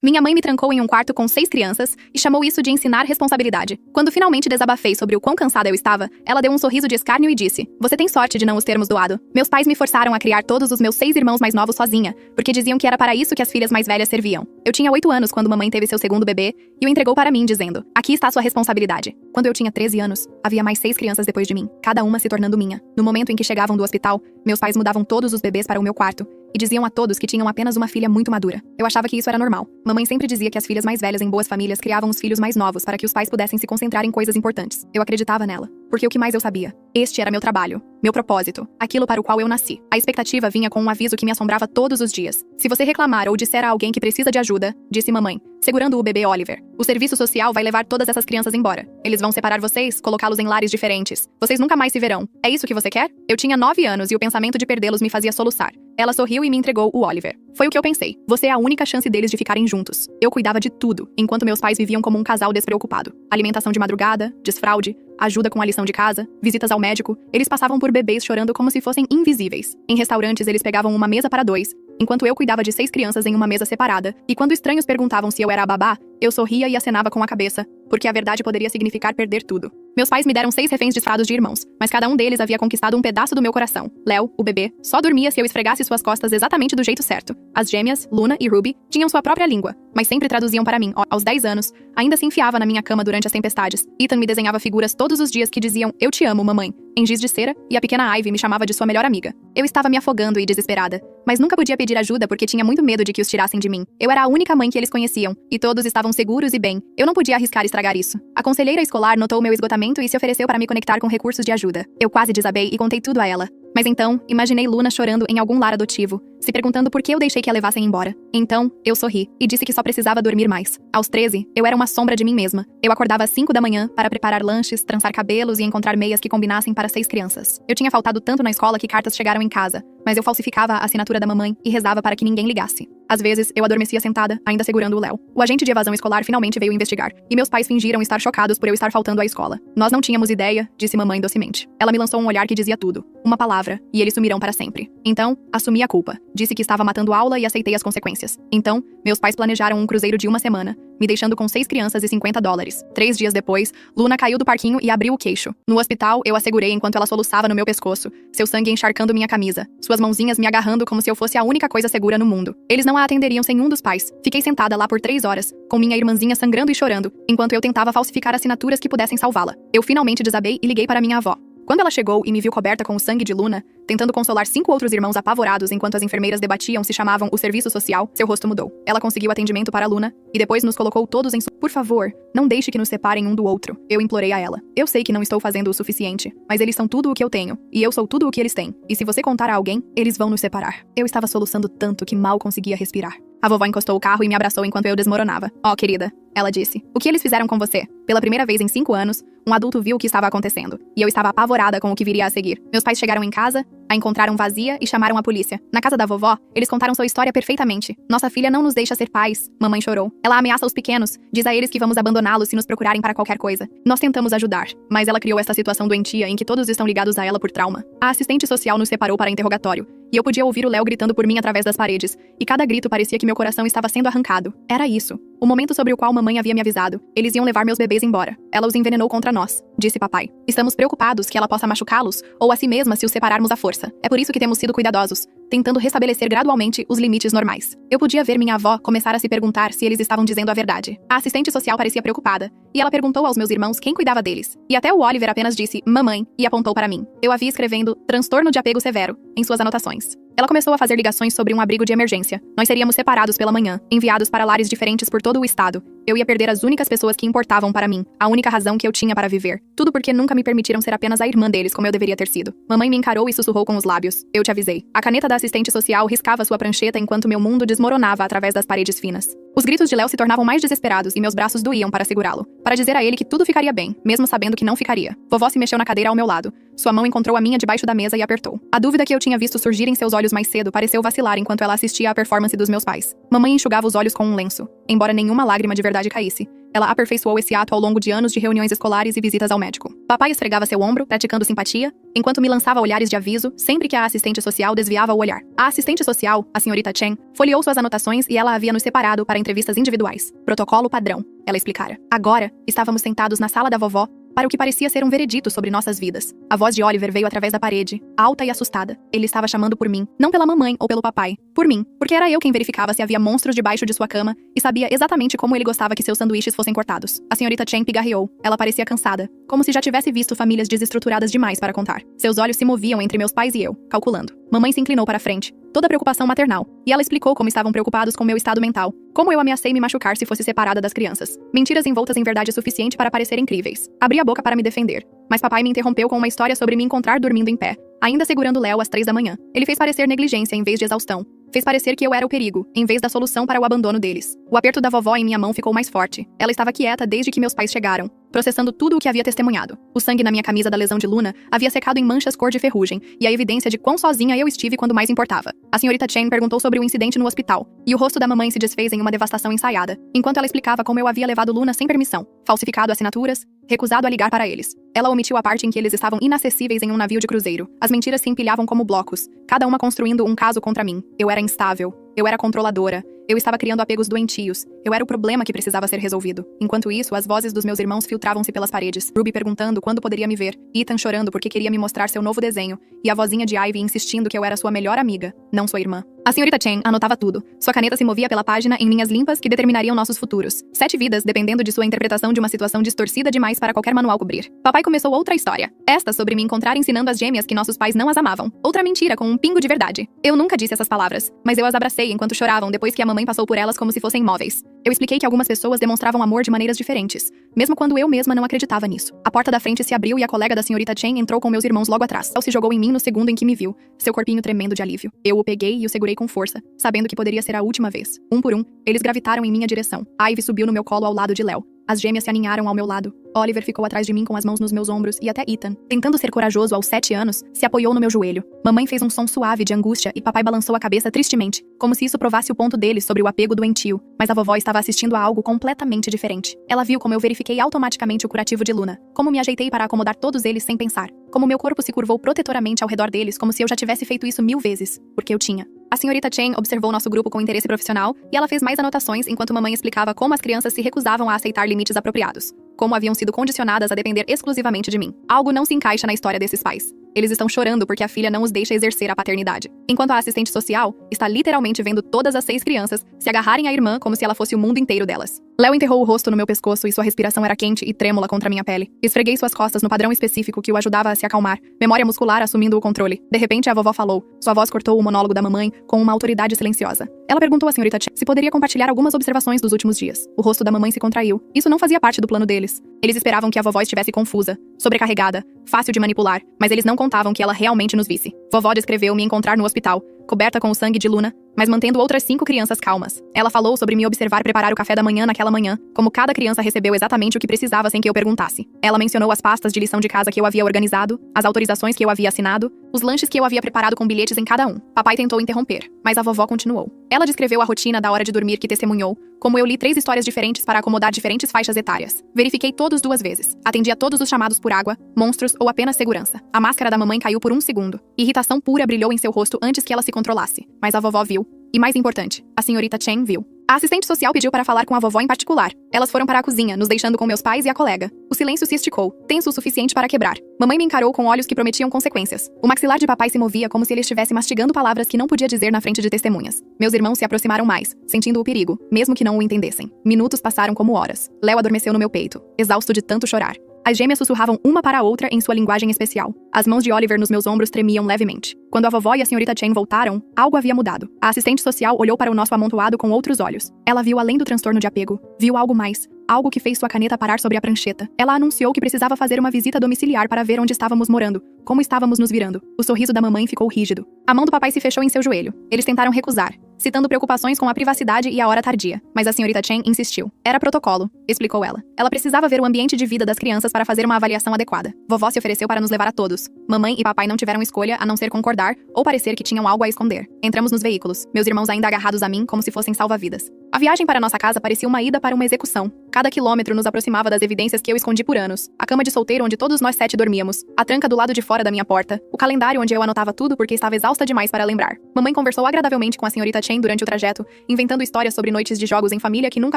Minha mãe me trancou em um quarto com 6 crianças e chamou isso de ensinar responsabilidade. Quando finalmente desabafei sobre o quão cansada eu estava, ela deu um sorriso de escárnio e disse: "Você tem sorte de não os termos doado. Meus pais me forçaram a criar todos os meus 6 irmãos mais novos sozinha, porque diziam que era para isso que as filhas mais velhas serviam. Eu tinha 8 anos quando mamãe teve seu segundo bebê e o entregou para mim dizendo: aqui está sua responsabilidade. Quando eu tinha 13 anos, havia mais 6 crianças depois de mim, cada uma se tornando minha. No momento em que chegavam do hospital, meus pais mudavam todos os bebês para o meu quarto e diziam a todos que tinham apenas uma filha muito madura. Eu achava que isso era normal. Mamãe sempre dizia que as filhas mais velhas em boas famílias criavam os filhos mais novos para que os pais pudessem se concentrar em coisas importantes. Eu acreditava nela, porque o que mais eu sabia? Este era meu trabalho, meu propósito, aquilo para o qual eu nasci. A expectativa vinha com um aviso que me assombrava todos os dias. Se você reclamar ou disser a alguém que precisa de ajuda, disse mamãe, segurando o bebê Oliver, o serviço social vai levar todas essas crianças embora. Eles vão separar vocês, colocá-los em lares diferentes. Vocês nunca mais se verão. É isso que você quer? Eu tinha 9 anos e o pensamento de perdê-los me fazia soluçar. Ela sorriu e me entregou o Oliver. Foi o que eu pensei. Você é a única chance deles de ficarem juntos. Eu cuidava de tudo, enquanto meus pais viviam como um casal despreocupado. Alimentação de madrugada, desfraude, ajuda com a lição de casa, visitas ao médico. Eles passavam por bebês chorando como se fossem invisíveis. Em restaurantes, eles pegavam uma mesa para 2, enquanto eu cuidava de 6 crianças em uma mesa separada. E quando estranhos perguntavam se eu era a babá, eu sorria e acenava com a cabeça, porque a verdade poderia significar perder tudo. Meus pais me deram 6 reféns disfrados de irmãos, mas cada um deles havia conquistado um pedaço do meu coração. Léo, o bebê, só dormia se eu esfregasse suas costas exatamente do jeito certo. As gêmeas, Luna e Ruby, tinham sua própria língua, mas sempre traduziam para mim. Aos 10 anos, ainda se enfiava na minha cama durante as tempestades. Ethan me desenhava figuras todos os dias que diziam, eu te amo, mamãe, em giz de cera, e a pequena Ivy me chamava de sua melhor amiga. Eu estava me afogando e desesperada, mas nunca podia pedir ajuda porque tinha muito medo de que os tirassem de mim. Eu era a única mãe que eles conheciam, e todos estavam seguros e bem. Eu não podia arriscar estragar isso. A conselheira escolar notou meu esgotamento e se ofereceu para me conectar com recursos de ajuda. Eu quase desabei e contei tudo a ela. Mas então, imaginei Luna chorando em algum lar adotivo, se perguntando por que eu deixei que a levassem embora. Então, eu sorri e disse que só precisava dormir mais. Aos 13, eu era uma sombra de mim mesma. Eu acordava às 5 da manhã para preparar lanches, trançar cabelos e encontrar meias que combinassem para 6 crianças. Eu tinha faltado tanto na escola que cartas chegaram em casa, mas eu falsificava a assinatura da mamãe e rezava para que ninguém ligasse. Às vezes, eu adormecia sentada, ainda segurando o Léo. O agente de evasão escolar finalmente veio investigar, e meus pais fingiram estar chocados por eu estar faltando à escola. Nós não tínhamos ideia, disse mamãe docemente. Ela me lançou um olhar que dizia tudo. Uma palavra, e eles sumirão para sempre. Então, assumi a culpa. Disse que estava matando aula e aceitei as consequências. Então, meus pais planejaram um cruzeiro de 1 semana, me deixando com 6 crianças e $50. 3 dias depois, Luna caiu do parquinho e abriu o queixo. No hospital, eu a segurei enquanto ela soluçava no meu pescoço, seu sangue encharcando minha camisa, suas mãozinhas me agarrando como se eu fosse a única coisa segura no mundo. Eles não a atenderiam sem um dos pais. Fiquei sentada lá por 3 horas, com minha irmãzinha sangrando e chorando, enquanto eu tentava falsificar assinaturas que pudessem salvá-la. Eu finalmente desabei e liguei para minha avó. Quando ela chegou e me viu coberta com o sangue de Luna, tentando consolar 5 outros irmãos apavorados enquanto as enfermeiras debatiam se chamavam o serviço social, seu rosto mudou. Ela conseguiu atendimento para Luna e depois nos colocou todos em Por favor, não deixe que nos separem um do outro. Eu implorei a ela. Eu sei que não estou fazendo o suficiente, mas eles são tudo o que eu tenho, e eu sou tudo o que eles têm. E se você contar a alguém, eles vão nos separar. Eu estava soluçando tanto que mal conseguia respirar. A vovó encostou o carro e me abraçou enquanto eu desmoronava. "Ó, querida", ela disse. "O que eles fizeram com você?" Pela primeira vez em 5 anos, um adulto viu o que estava acontecendo, e eu estava apavorada com o que viria a seguir. Meus pais chegaram em casa, a encontraram vazia e chamaram a polícia. Na casa da vovó, eles contaram sua história perfeitamente. "Nossa filha não nos deixa ser pais", mamãe chorou. "Ela ameaça os pequenos, diz a eles que vamos abandoná-los se nos procurarem para qualquer coisa. Nós tentamos ajudar, mas ela criou esta situação doentia em que todos estão ligados a ela por trauma. A assistente social nos separou para interrogatório, e eu podia ouvir o Léo gritando por mim através das paredes, e cada grito parecia que meu coração estava sendo arrancado. Era isso. O momento sobre o qual mamãe havia me avisado. Eles iam levar meus bebês embora. Ela os envenenou contra nós", disse papai. "Estamos preocupados que ela possa machucá-los, ou a si mesma se os separarmos à força. É por isso que temos sido cuidadosos, tentando restabelecer gradualmente os limites normais." Eu podia ver minha avó começar a se perguntar se eles estavam dizendo a verdade. A assistente social parecia preocupada, e ela perguntou aos meus irmãos quem cuidava deles. E até o Oliver apenas disse, "mamãe", e apontou para mim. Eu havia escrevendo "transtorno de apego severo" em suas anotações. Ela começou a fazer ligações sobre um abrigo de emergência. Nós seríamos separados pela manhã, enviados para lares diferentes por todo o estado. Eu ia perder as únicas pessoas que importavam para mim, a única razão que eu tinha para viver. Tudo porque nunca me permitiram ser apenas a irmã deles, como eu deveria ter sido. Mamãe me encarou e sussurrou com os lábios. "Eu te avisei." A caneta da assistente social riscava sua prancheta enquanto meu mundo desmoronava através das paredes finas. Os gritos de Léo se tornavam mais desesperados e meus braços doíam para segurá-lo, para dizer a ele que tudo ficaria bem, mesmo sabendo que não ficaria. Vovó se mexeu na cadeira ao meu lado. Sua mão encontrou a minha debaixo da mesa e apertou. A dúvida que eu tinha visto surgir em seus olhos mais cedo pareceu vacilar enquanto ela assistia à performance dos meus pais. Mamãe enxugava os olhos com um lenço. Embora nenhuma lágrima de verdade caísse, Ela aperfeiçoou esse ato ao longo de anos de reuniões escolares e visitas ao médico. Papai esfregava seu ombro, praticando simpatia, enquanto me lançava olhares de aviso sempre que a assistente social desviava o olhar. A assistente social, a senhorita Chen, folheou suas anotações e ela havia nos separado para entrevistas individuais. Protocolo padrão, ela explicara. Agora, estávamos sentados na sala da vovó para o que parecia ser um veredito sobre nossas vidas. A voz de Oliver veio através da parede, alta e assustada. Ele estava chamando por mim, não pela mamãe ou pelo papai. Por mim, porque era eu quem verificava se havia monstros debaixo de sua cama e sabia exatamente como ele gostava que seus sanduíches fossem cortados. A senhorita Chen pigarreou. Ela parecia cansada, como se já tivesse visto famílias desestruturadas demais para contar. Seus olhos se moviam entre meus pais e eu, calculando. Mamãe se inclinou para a frente, toda preocupação maternal, e ela explicou como estavam preocupados com meu estado mental, como eu ameacei me machucar se fosse separada das crianças. Mentiras envoltas em verdade suficiente para parecer incríveis. Abri a boca para me defender, mas papai me interrompeu com uma história sobre me encontrar dormindo em pé, ainda segurando Léo às 3 da manhã. Ele fez parecer negligência em vez de exaustão. Fez parecer que eu era o perigo, em vez da solução para o abandono deles. O aperto da vovó em minha mão ficou mais forte. Ela estava quieta desde que meus pais chegaram, processando tudo o que havia testemunhado. O sangue na minha camisa da lesão de Luna havia secado em manchas cor de ferrugem, e a evidência de quão sozinha eu estive quando mais importava. A senhorita Chen perguntou sobre o incidente no hospital, e o rosto da mamãe se desfez em uma devastação ensaiada, enquanto ela explicava como eu havia levado Luna sem permissão, falsificado assinaturas, recusado a ligar para eles. Ela omitiu a parte em que eles estavam inacessíveis em um navio de cruzeiro. As mentiras se empilhavam como blocos, cada uma construindo um caso contra mim. Eu era instável. Eu era controladora. Eu estava criando apegos doentios. Eu era o problema que precisava ser resolvido. Enquanto isso, as vozes dos meus irmãos filtravam-se pelas paredes. Ruby perguntando quando poderia me ver. Ethan chorando porque queria me mostrar seu novo desenho. E a vozinha de Ivy insistindo que eu era sua melhor amiga, não sua irmã. A senhorita Chen anotava tudo. Sua caneta se movia pela página em linhas limpas que determinariam nossos futuros. 7 vidas, dependendo de sua interpretação de uma situação distorcida demais para qualquer manual cobrir. Papai começou outra história. Esta sobre me encontrar ensinando as gêmeas que nossos pais não as amavam. Outra mentira com um pingo de verdade. Eu nunca disse essas palavras, mas eu as abracei enquanto choravam depois que a mamãe passou por elas como se fossem móveis. Eu expliquei que algumas pessoas demonstravam amor de maneiras diferentes, mesmo quando eu mesma não acreditava nisso. A porta da frente se abriu e a colega da senhorita Chen entrou com meus irmãos logo atrás. Ela se jogou em mim no segundo em que me viu, seu corpinho tremendo de alívio. Eu o peguei e o segurei com força, sabendo que poderia ser a última vez. Um por um, eles gravitaram em minha direção. Ivy subiu no meu colo ao lado de Léo. As gêmeas se aninharam ao meu lado. Oliver ficou atrás de mim com as mãos nos meus ombros e até Ethan, tentando ser corajoso aos 7 anos, se apoiou no meu joelho. Mamãe fez um som suave de angústia e papai balançou a cabeça tristemente, como se isso provasse o ponto dele sobre o apego doentio. Mas a vovó estava assistindo a algo completamente diferente. Ela viu como eu verifiquei automaticamente o curativo de Luna, como me ajeitei para acomodar todos eles sem pensar, como meu corpo se curvou protetoramente ao redor deles como se eu já tivesse feito isso 1000 vezes, porque eu tinha. A senhorita Chen observou nosso grupo com interesse profissional e ela fez mais anotações enquanto mamãe explicava como as crianças se recusavam a aceitar limites apropriados, como haviam sido condicionadas a depender exclusivamente de mim. Algo não se encaixa na história desses pais. Eles estão chorando porque a filha não os deixa exercer a paternidade, enquanto a assistente social está literalmente vendo todas as 6 crianças se agarrarem à irmã como se ela fosse o mundo inteiro delas. Léo enterrou o rosto no meu pescoço e sua respiração era quente e trêmula contra minha pele. Esfreguei suas costas no padrão específico que o ajudava a se acalmar, memória muscular assumindo o controle. De repente, a vovó falou. Sua voz cortou o monólogo da mamãe com uma autoridade silenciosa. Ela perguntou à senhorita Chen se poderia compartilhar algumas observações dos últimos dias. O rosto da mamãe se contraiu. Isso não fazia parte do plano deles. Eles esperavam que a vovó estivesse confusa, sobrecarregada, fácil de manipular, mas eles não contavam que ela realmente nos visse. Vovó descreveu me encontrar no hospital, coberta com o sangue de Luna, mas mantendo outras 5 crianças calmas. Ela falou sobre me observar preparar o café da manhã naquela manhã, como cada criança recebeu exatamente o que precisava sem que eu perguntasse. Ela mencionou as pastas de lição de casa que eu havia organizado, as autorizações que eu havia assinado, os lanches que eu havia preparado com bilhetes em cada um. Papai tentou interromper, mas a vovó continuou. Ela descreveu a rotina da hora de dormir que testemunhou, como eu li 3 histórias diferentes para acomodar diferentes faixas etárias. Verifiquei todos 2 vezes. Atendi a todos os chamados por água, monstros ou apenas segurança. A máscara da mamãe caiu por 1 segundo. Irritação pura brilhou em seu rosto antes que ela se controlasse. Mas a vovó viu. E mais importante, a senhorita Chen viu. A assistente social pediu para falar com a vovó em particular. Elas foram para a cozinha, nos deixando com meus pais e a colega. O silêncio se esticou, tenso o suficiente para quebrar. Mamãe me encarou com olhos que prometiam consequências. O maxilar de papai se movia como se ele estivesse mastigando palavras que não podia dizer na frente de testemunhas. Meus irmãos se aproximaram mais, sentindo o perigo, mesmo que não o entendessem. Minutos passaram como horas. Léo adormeceu no meu peito, exausto de tanto chorar. As gêmeas sussurravam uma para a outra em sua linguagem especial. As mãos de Oliver nos meus ombros tremiam levemente. Quando a vovó e a senhorita Chen voltaram, algo havia mudado. A assistente social olhou para o nosso amontoado com outros olhos. Ela viu além do transtorno de apego. Viu algo mais. Algo que fez sua caneta parar sobre a prancheta. Ela anunciou que precisava fazer uma visita domiciliar para ver onde estávamos morando, como estávamos nos virando. O sorriso da mamãe ficou rígido. A mão do papai se fechou em seu joelho. Eles tentaram recusar, citando preocupações com a privacidade e a hora tardia. Mas a senhorita Chen insistiu. Era protocolo, explicou ela. Ela precisava ver o ambiente de vida das crianças para fazer uma avaliação adequada. Vovó se ofereceu para nos levar a todos. Mamãe e papai não tiveram escolha a não ser concordar ou parecer que tinham algo a esconder. Entramos nos veículos, meus irmãos ainda agarrados a mim como se fossem salva-vidas. A viagem para nossa casa parecia uma ida para uma execução. Cada quilômetro nos aproximava das evidências que eu escondi por anos. A cama de solteiro onde todos nós 7 dormíamos. A tranca do lado de fora da minha porta. O calendário onde eu anotava tudo porque estava exausta demais para lembrar. Mamãe conversou agradavelmente com a senhorita Chen durante o trajeto, inventando histórias sobre noites de jogos em família que nunca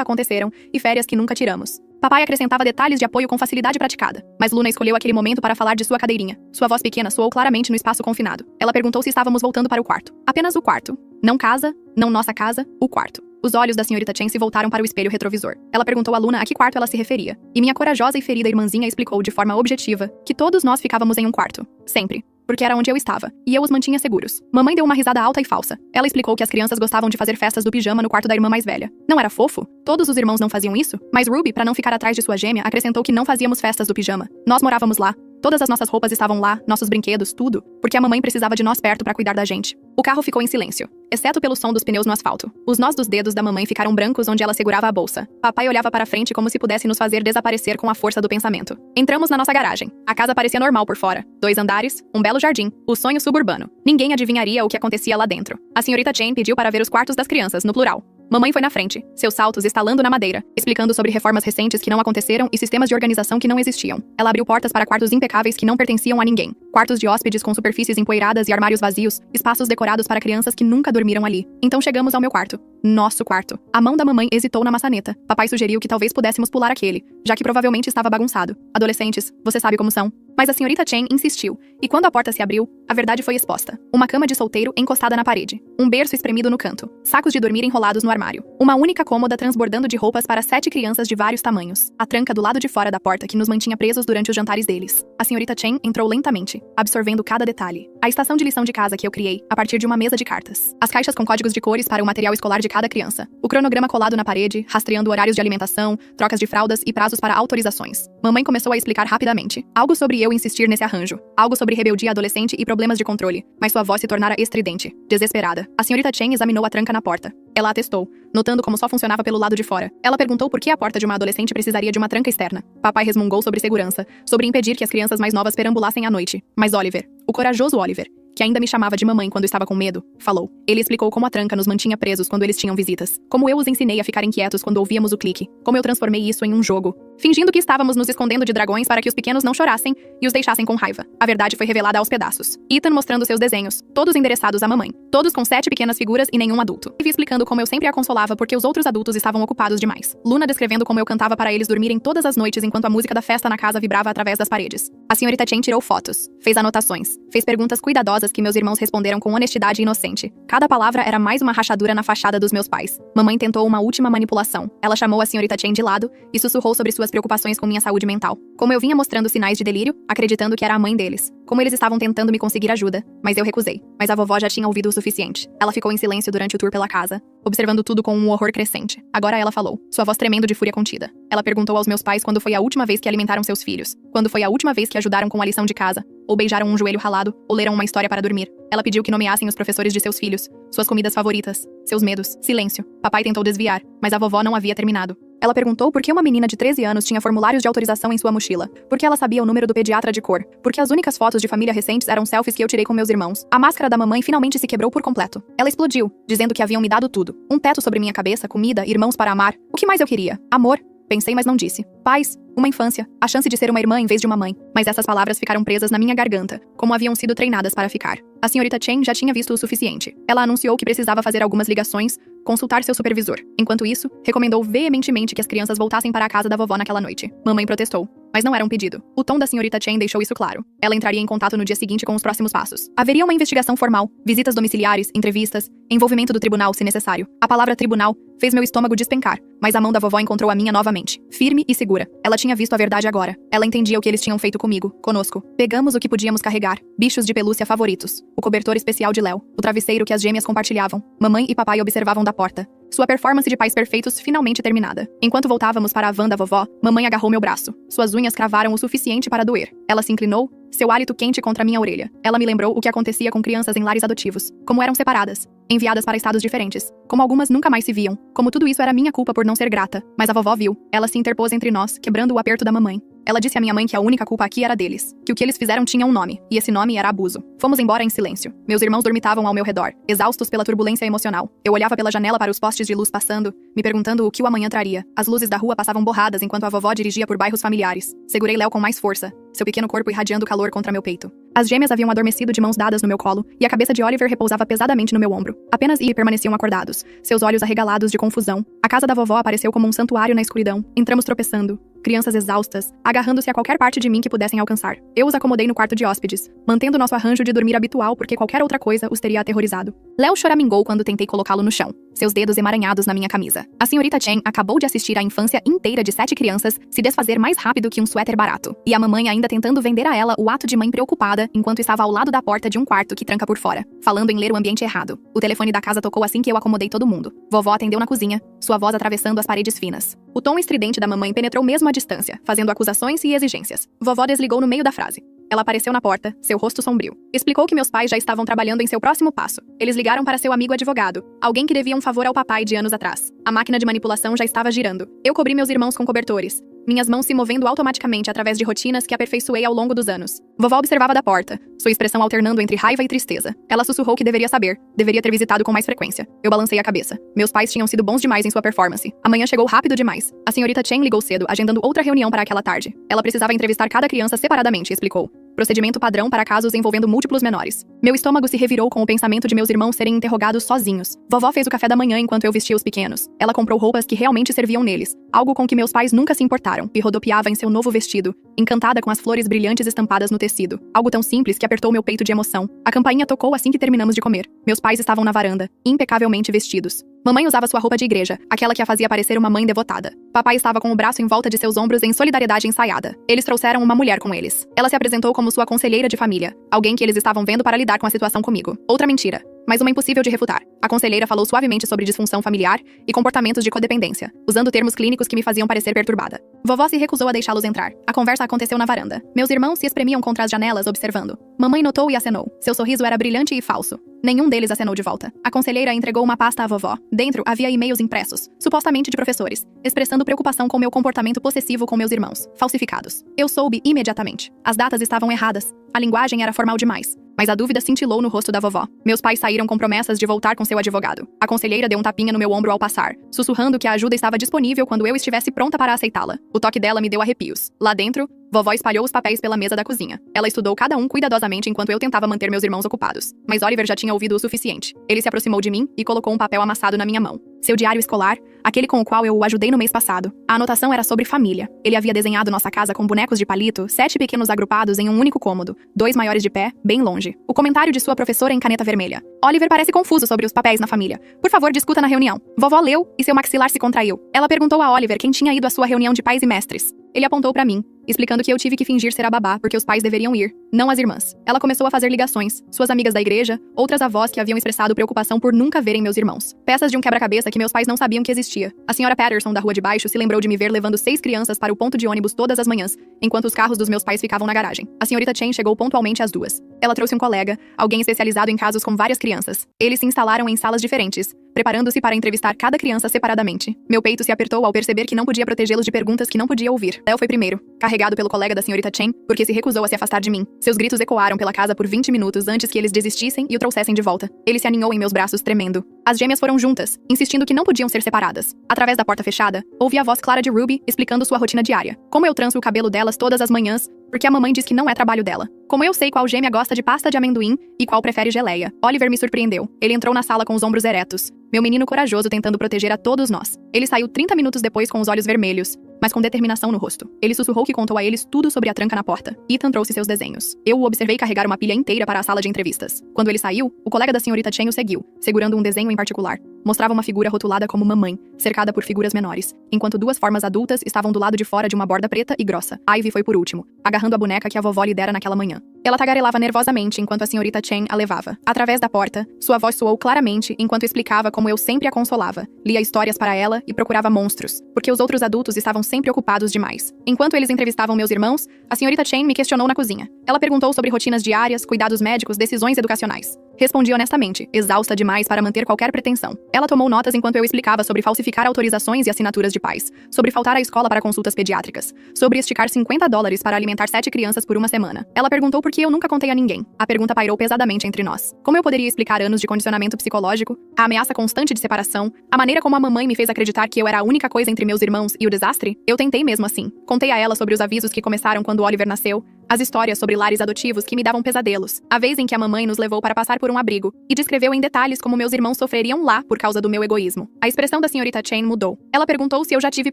aconteceram e férias que nunca tiramos. Papai acrescentava detalhes de apoio com facilidade praticada. Mas Luna escolheu aquele momento para falar de sua cadeirinha. Sua voz pequena soou claramente no espaço confinado. Ela perguntou se estávamos voltando para o quarto. Apenas o quarto. Não casa, não nossa casa, o quarto. Os olhos da senhorita Chen se voltaram para o espelho retrovisor. Ela perguntou a Luna a que quarto ela se referia. E minha corajosa e ferida irmãzinha explicou de forma objetiva que todos nós ficávamos em um quarto. Sempre. Porque era onde eu estava. E eu os mantinha seguros. Mamãe deu uma risada alta e falsa. Ela explicou que as crianças gostavam de fazer festas do pijama no quarto da irmã mais velha. Não era fofo? Todos os irmãos não faziam isso? Mas Ruby, para não ficar atrás de sua gêmea, acrescentou que não fazíamos festas do pijama. Nós morávamos lá. Todas as nossas roupas estavam lá, nossos brinquedos, tudo, porque a mamãe precisava de nós perto para cuidar da gente. O carro ficou em silêncio, exceto pelo som dos pneus no asfalto. Os nós dos dedos da mamãe ficaram brancos onde ela segurava a bolsa. Papai olhava para frente como se pudesse nos fazer desaparecer com a força do pensamento. Entramos na nossa garagem. A casa parecia normal por fora. 2 andares, um belo jardim, o sonho suburbano. Ninguém adivinharia o que acontecia lá dentro. A senhorita Chen pediu para ver os quartos das crianças, no plural. Mamãe foi na frente, seus saltos estalando na madeira, explicando sobre reformas recentes que não aconteceram e sistemas de organização que não existiam. Ela abriu portas para quartos impecáveis que não pertenciam a ninguém. Quartos de hóspedes com superfícies empoeiradas e armários vazios, espaços decorados para crianças que nunca dormiram ali. Então chegamos ao meu quarto. Nosso quarto. A mão da mamãe hesitou na maçaneta. Papai sugeriu que talvez pudéssemos pular aquele, já que provavelmente estava bagunçado. Adolescentes, você sabe como são. Mas a senhorita Chen insistiu, e quando a porta se abriu, a verdade foi exposta. Uma cama de solteiro encostada na parede. Um berço espremido no canto. Sacos de dormir enrolados no armário. Uma única cômoda transbordando de roupas para 7 crianças de vários tamanhos. A tranca do lado de fora da porta que nos mantinha presos durante os jantares deles. A senhorita Chen entrou lentamente, absorvendo cada detalhe. A estação de lição de casa que eu criei, a partir de uma mesa de cartas. As caixas com códigos de cores para o material escolar de cada criança. O cronograma colado na parede, rastreando horários de alimentação, trocas de fraldas e prazos para autorizações. Mamãe começou a explicar rapidamente. Algo sobre eu insistir nesse arranjo. Algo sobre rebeldia adolescente e problemas de controle. Mas sua voz se tornara estridente, desesperada. A senhorita Chen examinou a tranca na porta. Ela atestou, notando como só funcionava pelo lado de fora. Ela perguntou por que a porta de uma adolescente precisaria de uma tranca externa. Papai resmungou sobre segurança, sobre impedir que as crianças mais novas perambulassem à noite. Mas Oliver, o corajoso Oliver, que ainda me chamava de mamãe quando estava com medo, falou. Ele explicou como a tranca nos mantinha presos quando eles tinham visitas. Como eu os ensinei a ficar inquietos quando ouvíamos o clique. Como eu transformei isso em um jogo. Fingindo que estávamos nos escondendo de dragões para que os pequenos não chorassem e os deixassem com raiva. A verdade foi revelada aos pedaços. Ethan mostrando seus desenhos, todos endereçados à mamãe. Todos com 7 pequenas figuras e nenhum adulto. Ivy explicando como eu sempre a consolava porque os outros adultos estavam ocupados demais. Luna descrevendo como eu cantava para eles dormirem todas as noites enquanto a música da festa na casa vibrava através das paredes. A senhorita Chen tirou fotos, fez anotações, fez perguntas cuidadosas que meus irmãos responderam com honestidade inocente. Cada palavra era mais uma rachadura na fachada dos meus pais. Mamãe tentou uma última manipulação. Ela chamou a senhorita Chen de lado e sussurrou sobre suas preocupações com minha saúde mental. Como eu vinha mostrando sinais de delírio, acreditando que era a mãe deles. Como eles estavam tentando me conseguir ajuda, mas eu recusei. Mas a vovó já tinha ouvido o suficiente. Ela ficou em silêncio durante o tour pela casa, observando tudo com um horror crescente. Agora ela falou, sua voz tremendo de fúria contida. Ela perguntou aos meus pais quando foi a última vez que alimentaram seus filhos, quando foi a última vez que ajudaram com a lição de casa, ou beijaram um joelho ralado, ou leram uma história para dormir. Ela pediu que nomeassem os professores de seus filhos, suas comidas favoritas, seus medos. Silêncio. Papai tentou desviar, mas a vovó não havia terminado. Ela perguntou por que uma menina de 13 anos tinha formulários de autorização em sua mochila, por que ela sabia o número do pediatra de cor, porque as únicas fotos de família recentes eram selfies que eu tirei com meus irmãos. A máscara da mamãe finalmente se quebrou por completo. Ela explodiu, dizendo que haviam me dado tudo. Um teto sobre minha cabeça, comida, irmãos para amar. O que mais eu queria? Amor. Pensei, mas não disse. Paz, uma infância, a chance de ser uma irmã em vez de uma mãe. Mas essas palavras ficaram presas na minha garganta, como haviam sido treinadas para ficar. A senhorita Chen já tinha visto o suficiente. Ela anunciou que precisava fazer algumas ligações, consultar seu supervisor. Enquanto isso, recomendou veementemente que as crianças voltassem para a casa da vovó naquela noite. Mamãe protestou, mas não era um pedido. O tom da senhorita Chen deixou isso claro. Ela entraria em contato no dia seguinte com os próximos passos. Haveria uma investigação formal, visitas domiciliares, entrevistas, envolvimento do tribunal se necessário. A palavra tribunal fez meu estômago despencar, mas a mão da vovó encontrou a minha novamente, firme e segura. Ela tinha visto a verdade agora. Ela entendia o que eles tinham feito comigo, conosco. Pegamos o que podíamos carregar, bichos de pelúcia favoritos, o cobertor especial de Léo, o travesseiro que as gêmeas compartilhavam. Mamãe e papai observavam da porta. Sua performance de pais perfeitos finalmente terminada. Enquanto voltávamos para a van da vovó, mamãe agarrou meu braço. Suas unhas cravaram o suficiente para doer. Ela se inclinou, seu hálito quente contra minha orelha. Ela me lembrou o que acontecia com crianças em lares adotivos. Como eram separadas, enviadas para estados diferentes. Como algumas nunca mais se viam. Como tudo isso era minha culpa por não ser grata. Mas a vovó viu. Ela se interpôs entre nós, quebrando o aperto da mamãe. Ela disse à minha mãe que a única culpa aqui era deles, que o que eles fizeram tinha um nome, e esse nome era abuso. Fomos embora em silêncio. Meus irmãos dormitavam ao meu redor, exaustos pela turbulência emocional. Eu olhava pela janela para os postes de luz passando, me perguntando o que o amanhã traria. As luzes da rua passavam borradas enquanto a vovó dirigia por bairros familiares. Segurei Léo com mais força, seu pequeno corpo irradiando calor contra meu peito. As gêmeas haviam adormecido de mãos dadas no meu colo, e a cabeça de Oliver repousava pesadamente no meu ombro. Apenas Eve permaneciam acordados, seus olhos arregalados de confusão. A casa da vovó apareceu como um santuário na escuridão. Entramos tropeçando, crianças exaustas, agarrando-se a qualquer parte de mim que pudessem alcançar. Eu os acomodei no quarto de hóspedes, mantendo nosso arranjo de dormir habitual porque qualquer outra coisa os teria aterrorizado. Léo choramingou quando tentei colocá-lo no chão, seus dedos emaranhados na minha camisa. A senhorita Chen acabou de assistir a infância inteira de 7 crianças se desfazer mais rápido que um suéter barato. E a mamãe ainda tentando vender a ela o ato de mãe preocupada enquanto estava ao lado da porta de um quarto que tranca por fora, falando em ler o ambiente errado. O telefone da casa tocou assim que eu acomodei todo mundo. Vovó atendeu na cozinha, sua voz atravessando as paredes finas. O tom estridente da mamãe penetrou mesmo à distância, fazendo acusações e exigências. Vovó desligou no meio da frase. Ela apareceu na porta, seu rosto sombrio. Explicou que meus pais já estavam trabalhando em seu próximo passo. Eles ligaram para seu amigo advogado, alguém que devia um favor ao papai de anos atrás. A máquina de manipulação já estava girando. Eu cobri meus irmãos com cobertores, minhas mãos se movendo automaticamente através de rotinas que aperfeiçoei ao longo dos anos. Vovó observava da porta, sua expressão alternando entre raiva e tristeza. Ela sussurrou que deveria saber, deveria ter visitado com mais frequência. Eu balancei a cabeça. Meus pais tinham sido bons demais em sua performance. Amanhã chegou rápido demais. A senhorita Chen ligou cedo, agendando outra reunião para aquela tarde. Ela precisava entrevistar cada criança separadamente, explicou. Procedimento padrão para casos envolvendo múltiplos menores. Meu estômago se revirou com o pensamento de meus irmãos serem interrogados sozinhos. Vovó fez o café da manhã enquanto eu vestia os pequenos. Ela comprou roupas que realmente serviam neles, algo com que meus pais nunca se importaram, e rodopiava em seu novo vestido, encantada com as flores brilhantes estampadas no tecido. Algo tão simples que apertou meu peito de emoção. A campainha tocou assim que terminamos de comer. Meus pais estavam na varanda, impecavelmente vestidos. Mamãe usava sua roupa de igreja, aquela que a fazia parecer uma mãe devotada. Papai estava com o braço em volta de seus ombros em solidariedade ensaiada. Eles trouxeram uma mulher com eles. Ela se apresentou como sua conselheira de família, alguém que eles estavam vendo para lidar com a situação comigo. Outra mentira, mas uma impossível de refutar. A conselheira falou suavemente sobre disfunção familiar e comportamentos de codependência, usando termos clínicos que me faziam parecer perturbada. Vovó se recusou a deixá-los entrar. A conversa aconteceu na varanda. Meus irmãos se espremiam contra as janelas, observando. Mamãe notou e acenou. Seu sorriso era brilhante e falso. Nenhum deles acenou de volta. A conselheira entregou uma pasta à vovó. Dentro havia e-mails impressos, supostamente de professores, expressando preocupação com meu comportamento possessivo com meus irmãos, falsificados. Eu soube imediatamente. As datas estavam erradas. A linguagem era formal demais. Mas a dúvida cintilou no rosto da vovó. Meus pais saíram com promessas de voltar com seu advogado. A conselheira deu um tapinha no meu ombro ao passar, sussurrando que a ajuda estava disponível quando eu estivesse pronta para aceitá-la. O toque dela me deu arrepios. Lá dentro, vovó espalhou os papéis pela mesa da cozinha. Ela estudou cada um cuidadosamente enquanto eu tentava manter meus irmãos ocupados. Mas Oliver já tinha ouvido o suficiente. Ele se aproximou de mim e colocou um papel amassado na minha mão. Seu diário escolar, aquele com o qual eu o ajudei no mês passado. A anotação era sobre família. Ele havia desenhado nossa casa com bonecos de palito, 7 pequenos agrupados em um único cômodo, 2 maiores de pé, bem longe. O comentário de sua professora em caneta vermelha. Oliver parece confuso sobre os papéis na família. Por favor, discuta na reunião. Vovó leu e seu maxilar se contraiu. Ela perguntou a Oliver quem tinha ido à sua reunião de pais e mestres. Ele apontou para mim, explicando que eu tive que fingir ser a babá porque os pais deveriam ir, não as irmãs. Ela começou a fazer ligações, suas amigas da igreja, outras avós que haviam expressado preocupação por nunca verem meus irmãos. Peças de um quebra-cabeça que meus pais não sabiam que existia. A senhora Patterson da rua de baixo se lembrou de me ver levando 6 crianças para o ponto de ônibus todas as manhãs, enquanto os carros dos meus pais ficavam na garagem. A senhorita Chen chegou pontualmente às 2. Ela trouxe um colega, alguém especializado em casos com várias crianças. Eles se instalaram em salas diferentes, preparando-se para entrevistar cada criança separadamente. Meu peito se apertou ao perceber que não podia protegê-los de perguntas que não podia ouvir. Léo foi primeiro, carregado pelo colega da senhorita Chen, porque se recusou a se afastar de mim. Seus gritos ecoaram pela casa por 20 minutos antes que eles desistissem e o trouxessem de volta. Ele se aninhou em meus braços, tremendo. As gêmeas foram juntas, insistindo que não podiam ser separadas. Através da porta fechada, ouvi a voz clara de Ruby explicando sua rotina diária. Como eu tranço o cabelo delas todas as manhãs, porque a mamãe diz que não é trabalho dela. Como eu sei qual gêmea gosta de pasta de amendoim e qual prefere geleia. Oliver me surpreendeu. Ele entrou na sala com os ombros eretos. Meu menino corajoso tentando proteger a todos nós. Ele saiu 30 minutos depois com os olhos vermelhos, mas com determinação no rosto. Ele sussurrou que contou a eles tudo sobre a tranca na porta. Ethan trouxe seus desenhos. Eu o observei carregar uma pilha inteira para a sala de entrevistas. Quando ele saiu, o colega da senhorita Chen o seguiu, segurando um desenho em particular. Mostrava uma figura rotulada como mamãe, cercada por figuras menores, enquanto 2 formas adultas estavam do lado de fora de uma borda preta e grossa. Ivy foi por último, agarrando a boneca que a vovó lhe dera naquela manhã. Ela tagarelava nervosamente enquanto a senhorita Chen a levava. Através da porta, sua voz soou claramente enquanto explicava como eu sempre a consolava, lia histórias para ela e procurava monstros, porque os outros adultos estavam sempre ocupados demais. Enquanto eles entrevistavam meus irmãos, a senhorita Chen me questionou na cozinha. Ela perguntou sobre rotinas diárias, cuidados médicos, decisões educacionais. Respondi honestamente, exausta demais para manter qualquer pretensão. Ela tomou notas enquanto eu explicava sobre falsificar autorizações e assinaturas de pais, sobre faltar à escola para consultas pediátricas, sobre esticar $50 para alimentar 7 crianças por uma semana. Ela perguntou por que eu nunca contei a ninguém. A pergunta pairou pesadamente entre nós. Como eu poderia explicar anos de condicionamento psicológico, a ameaça constante de separação, a maneira como a mamãe me fez acreditar que eu era a única coisa entre meus irmãos e o desastre? Eu tentei mesmo assim. Contei a ela sobre os avisos que começaram quando Oliver nasceu, as histórias sobre lares adotivos que me davam pesadelos, a vez em que a mamãe nos levou para passar por um abrigo, e descreveu em detalhes como meus irmãos sofreriam lá por causa do meu egoísmo. A expressão da senhorita Chen mudou. Ela perguntou se eu já tive